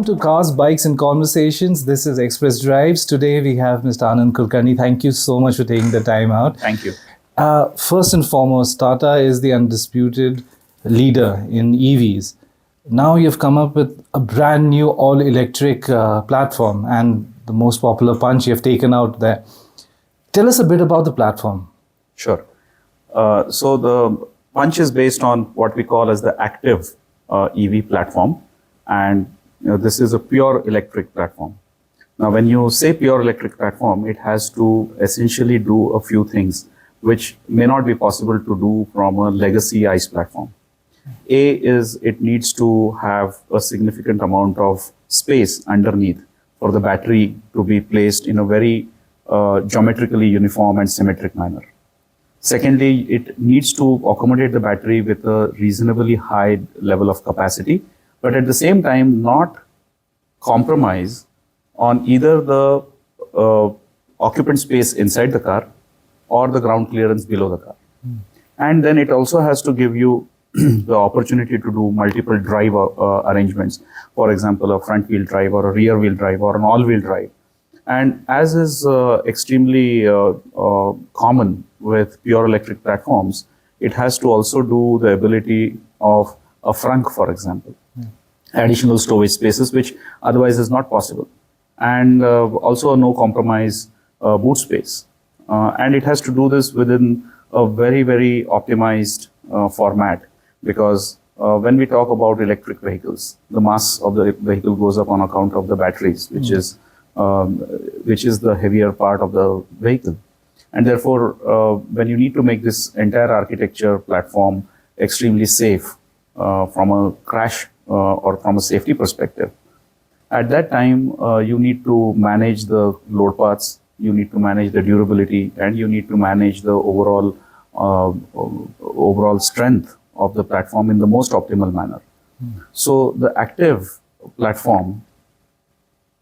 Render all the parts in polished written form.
Welcome to Cars, Bikes and Conversations. This is Express Drives. Today we have Mr. Anand Kulkarni. Thank you so much for taking the time out. Thank you. First and foremost, Tata is the undisputed leader in EVs. Now you've come up with a brand new all-electric platform, and the most popular Punch you've taken out there. Tell us a bit about the platform. Sure. So the Punch is based on what we call as the Acti.EV platform, and this is a pure electric platform. Now, when you say pure electric platform, it has to essentially do a few things which may not be possible to do from a legacy ICE platform. A is it needs to have a significant amount of space underneath for the battery to be placed in a very geometrically uniform and symmetric manner. Secondly, it needs to accommodate the battery with a reasonably high level of capacity, but at the same time not compromise on either the occupant space inside the car or the ground clearance below the car. And then it also has to give you the opportunity to do multiple drive arrangements. For example, a front wheel drive or a rear wheel drive or an all wheel drive. And as is extremely common with pure electric platforms, it has to also do the ability of a frunk, for example, additional storage spaces, which otherwise is not possible. And also a no compromise boot space. And it has to do this within a very, very optimized format, because when we talk about electric vehicles, the mass of the vehicle goes up on account of the batteries, which is the heavier part of the vehicle. And therefore, when you need to make this entire architecture platform extremely safe from a crash or from a safety perspective, at that time, you need to manage the load paths, you need to manage the durability, and you need to manage the overall strength of the platform in the most optimal manner. So the active platform,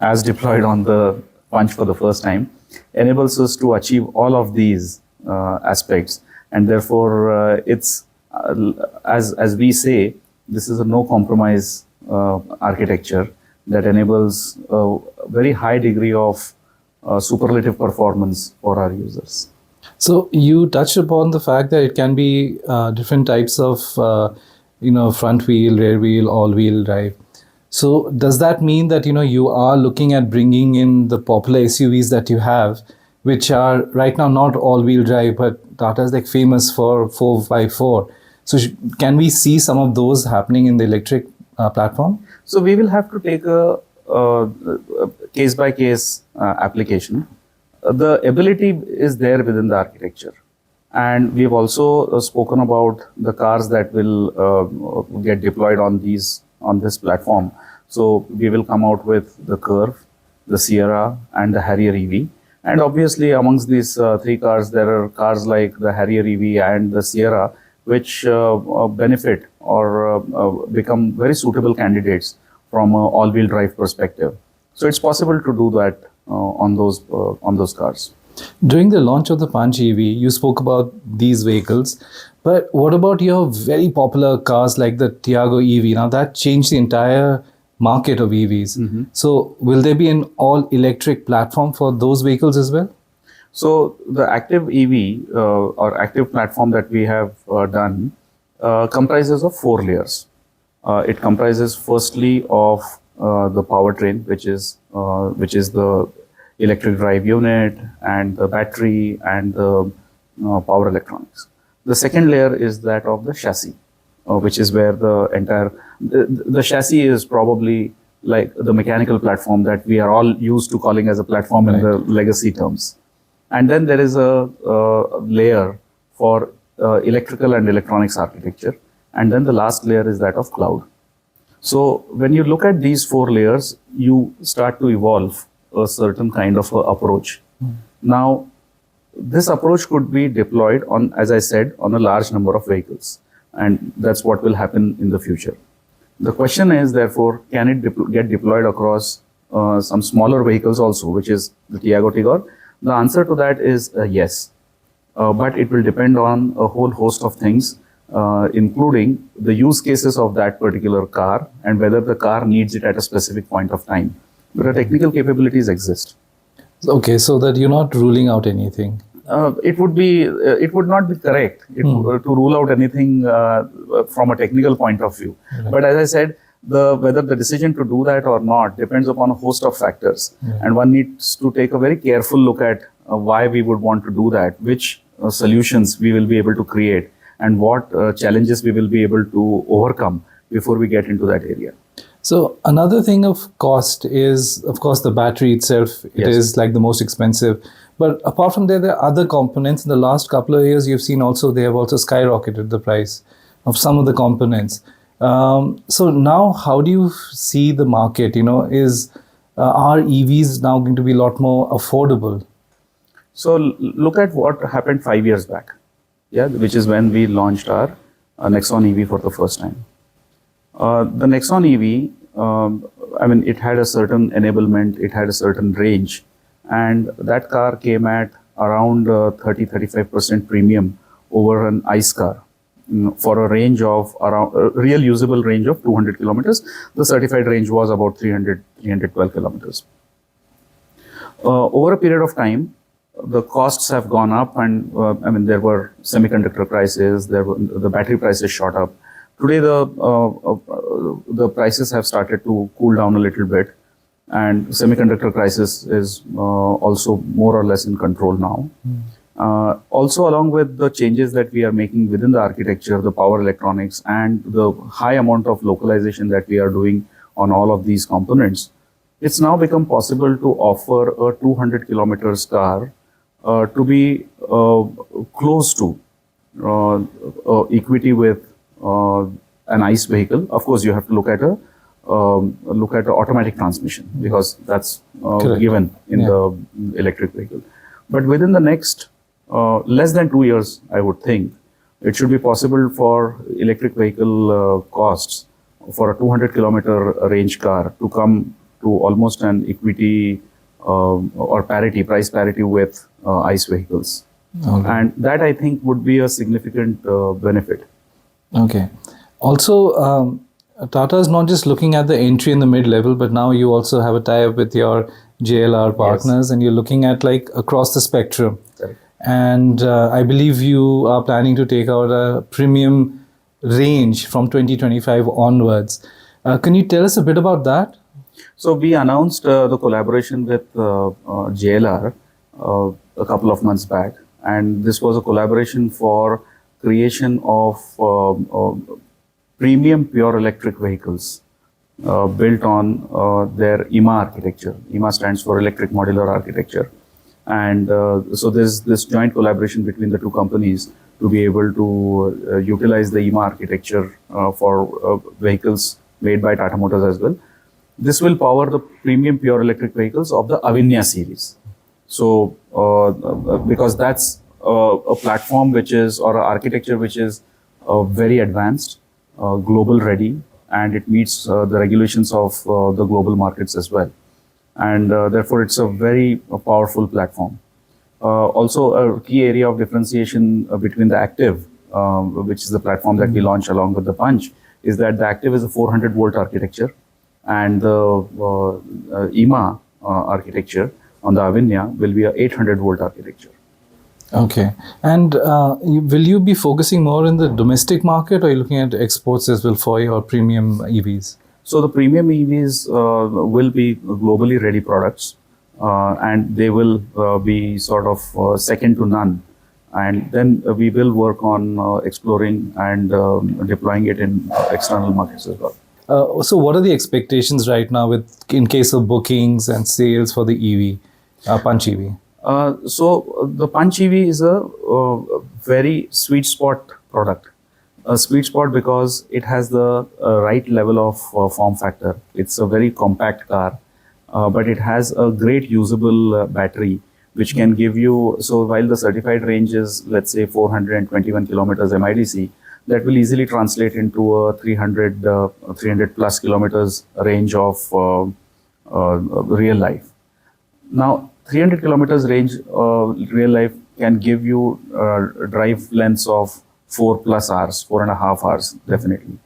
as deployed on the Punch for the first time, enables us to achieve all of these aspects, and therefore it's as we say, this is a no compromise architecture that enables a very high degree of superlative performance for our users. So you touched upon the fact that it can be different types of front wheel, rear wheel, all wheel drive. So does that mean that you are looking at bringing in the popular SUVs that you have, which are right now not all-wheel drive, but Tata is like famous for 4x4. So can we see some of those happening in the electric platform? So we will have to take a case-by-case application. The ability is there within the architecture. And we've also spoken about the cars that will get deployed on this platform. So we will come out with the Curve, the Sierra, and the Harrier EV. And obviously amongst these three cars, there are cars like the Harrier EV and the Sierra, which benefit or become very suitable candidates from an all-wheel drive perspective. So it's possible to do that on those cars. During the launch of the Punch EV, you spoke about these vehicles, but what about your very popular cars like the Tiago EV? Now that changed the entire market of EVs. So will there be an all-electric platform for those vehicles as well? So the Acti.EV or active platform that we have done comprises of 4 layers. It comprises firstly of the powertrain, which is the electric drive unit and the battery and the power electronics. The second layer is that of the chassis, which is where the entire the chassis is probably like the mechanical platform that we are all used to calling as a platform in the legacy terms. And then there is a layer for electrical and electronics architecture. And then the last layer is that of cloud. So when you look at these 4 layers, you start to evolve a certain kind of approach. Now, this approach could be deployed on, as I said, on a large number of vehicles. And that's what will happen in the future. The question is, therefore, can it get deployed across some smaller vehicles also, which is the Tiago Tigor? The answer to that is yes. But it will depend on a whole host of things including the use cases of that particular car and whether the car needs it at a specific point of time. But the technical capabilities exist. Okay, so that you're not ruling out anything. It would not be correct to rule out anything from a technical point of view. Right. But as I said, whether the decision to do that or not depends upon a host of factors, and one needs to take a very careful look at why we would want to do that, which solutions we will be able to create, and what challenges we will be able to overcome before we get into that area. So another thing of cost is, of course, the battery itself. It Yes. is like the most expensive. But apart from there are other components. In the last couple of years, you've seen also they have also skyrocketed the price of some of the components. So now, how do you see the market? Are EVs now going to be a lot more affordable? So look at what happened 5 years back, which is when we launched our Nexon EV for the first time. The Nexon EV, it had a certain enablement, it had a certain range, and that car came at around 30-35% premium over an ICE car for a range of around real usable range of 200 kilometers. The certified range was about 312 kilometers. Over a period of time, the costs have gone up, and there were semiconductor prices, the battery prices shot up. Today, the prices have started to cool down a little bit, and semiconductor crisis is also more or less in control now. Also, along with the changes that we are making within the architecture, the power electronics, and the high amount of localization that we are doing on all of these components, it's now become possible to offer a 200 kilometers car to be close to equity with an ICE vehicle. Of course, you have to look at a automatic transmission, because that's given in the electric vehicle. But within the next less than 2 years, I would think it should be possible for electric vehicle costs for a 200 kilometer range car to come to almost an equity or price parity with ICE vehicles. Okay. And that, I think, would be a significant benefit. Okay. Also, Tata is not just looking at the entry and the mid-level, but now you also have a tie-up with your JLR partners, and you're looking at like across the spectrum. Correct. And I believe you are planning to take out a premium range from 2025 onwards. Can you tell us a bit about that? So we announced the collaboration with JLR a couple of months back, and this was a collaboration for creation of premium pure electric vehicles built on their EMA architecture. EMA stands for Electric Modular Architecture. And so there's this joint collaboration between the two companies to be able to utilize the EMA architecture for vehicles made by Tata Motors as well. This will power the premium pure electric vehicles of the Avinya series. So, because that's a platform which is, or an architecture which is very advanced, global ready, and it meets the regulations of the global markets as well. And therefore, it's a very powerful platform. Also, a key area of differentiation between the Active, which is the platform that we launched along with the Punch, is that the Active is a 400 volt architecture, and the EMA architecture on the Avinya will be a 800 volt architecture. Okay. And will you be focusing more in the domestic market, or are you looking at exports as well for your premium EVs? So the premium EVs will be globally ready products, and they will be sort of second to none. And then we will work on exploring and deploying it in external markets as well. So what are the expectations right now in case of bookings and sales for the EV, Punch EV? So the Punch EV is a very sweet spot product. A sweet spot because it has the right level of form factor. It's a very compact car, but it has a great usable battery, which can give you, so while the certified range is, let's say, 421 kilometers MIDC, that will easily translate into a 300 plus kilometers range of real life. Now, 300 kilometers range real life can give you drive lengths of 4+ hours, 4.5 hours, definitely.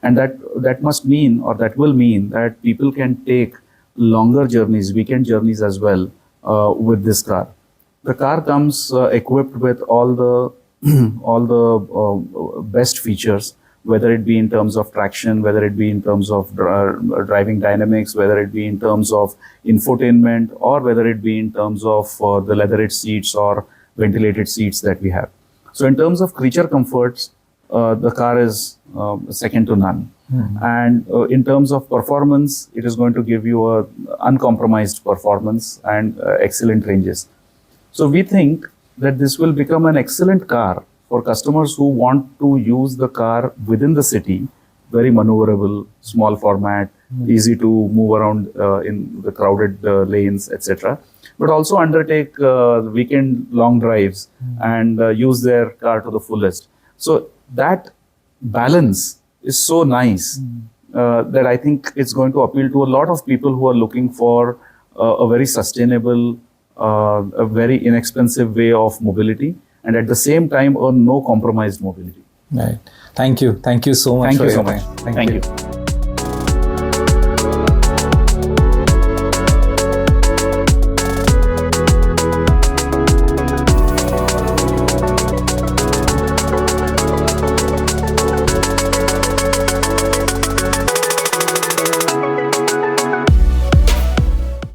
And that must mean, or that will mean, that people can take longer journeys, weekend journeys as well, with this car. The car comes equipped with all the all the best features, whether it be in terms of traction, whether it be in terms of driving dynamics, whether it be in terms of infotainment, or whether it be in terms of the leatherette seats or ventilated seats that we have. So in terms of creature comforts, the car is second to none. And in terms of performance, it is going to give you a uncompromised performance and excellent ranges. So we think that this will become an excellent car for customers who want to use the car within the city, very maneuverable, small format, easy to move around in the crowded lanes, etc. But also undertake weekend long drives and use their car to the fullest. So that balance is so nice that I think it's going to appeal to a lot of people who are looking for a very sustainable, a very inexpensive way of mobility, and at the same time a no compromised mobility. Right. Thank you. Thank you so much. Thank you so your much. time. Thank you.